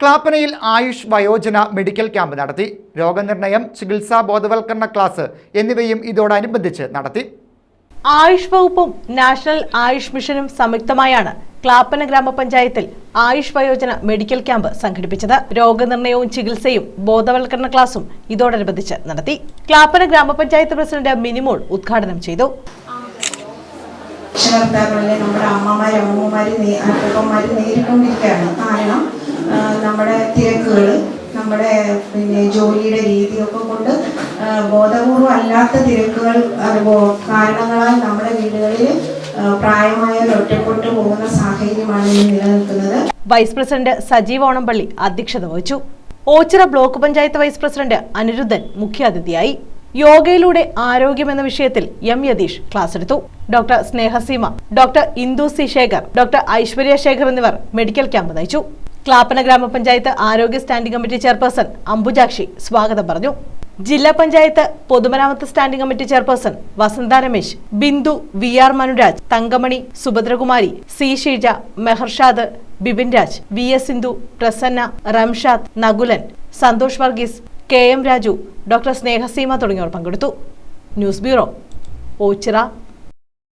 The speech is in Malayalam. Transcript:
ക്ലാപ്പനയിൽ ആയുഷ് വയോജന മെഡിക്കൽ ക്യാമ്പ് നടത്തി. രോഗനിർണയം, ചികിത്സാ ബോധവൽക്കരണ ക്ലാസ് എന്നിവയും ഇതോടനുബന്ധിച്ച് നടത്തി. ആയുഷ് വകുപ്പും നാഷണൽ ആയുഷ് മിഷനും സംയുക്തമായാണ് ക്ലാപ്പന ഗ്രാമപഞ്ചായത്തിൽ ആയുഷ് വയോജന മെഡിക്കൽ ക്യാമ്പ് സംഘടിപ്പിച്ചത്. രോഗനിർണയവും ചികിത്സയും ബോധവൽക്കരണ ക്ലാസും ഇതോടനുബന്ധിച്ച് നടത്തി. ക്ലാപ്പന ഗ്രാമപഞ്ചായത്ത് പ്രസിഡന്റ് മിനിമോൾ ഉദ്ഘാടനം ചെയ്തു. രക്ഷകർത്താക്കളിലെ നമ്മുടെ അമ്മമാര് നേരിട്ടുകൊണ്ടിരിക്കുകയാണ്. കാരണം നമ്മുടെ തിരക്കുകൾ, നമ്മുടെ ജോലിയുടെ രീതിയൊക്കെ കൊണ്ട് ബോധപൂർവം അല്ലാത്ത തിരക്കുകൾ കാരണങ്ങളാൽ നമ്മുടെ വീടുകളിൽ പ്രായമായവർ ഒറ്റപ്പെട്ടു പോകുന്ന സാഹചര്യമാണ് നിലനിൽക്കുന്നത്. വൈസ് പ്രസിഡന്റ് സജീവ് ഓണംപള്ളി അധ്യക്ഷത വഹിച്ചു. Oachira block panchayat vice president Aniruddhan മുഖ്യാതിഥിയായി. യോഗയിലൂടെ ആരോഗ്യം എന്ന വിഷയത്തിൽ എം യതീഷ് ക്ലാസ് എടുത്തു. Doctor Snehaseema, doctor Indu C Shekhar, doctor Aishwarya Shekhar എന്നിവർ മെഡിക്കൽ ക്യാമ്പ് നയിച്ചു. ക്ലാപ്പന ഗ്രാമപഞ്ചായത്ത് ആരോഗ്യ സ്റ്റാൻഡിംഗ് കമ്മിറ്റി ചെയർപേഴ്സൺ അംബുജാക്ഷി സ്വാഗതം പറഞ്ഞു. ജില്ലാ പഞ്ചായത്ത് പൊതുമരാമത്ത് standing committee chairperson Vasantha Ramesh, Bindu, V R Manuraj, Thankamani, Subhadrakumari, C Sheeja, Meharshad, Bipin Raj, V S Sindhu, Prasanna, Ramshad, Nakulan, Santhosh Varghese, K M Raju, doctor Snehaseema തുടങ്ങിയവർ പങ്കെടുത്തു. News bureau, Ochira.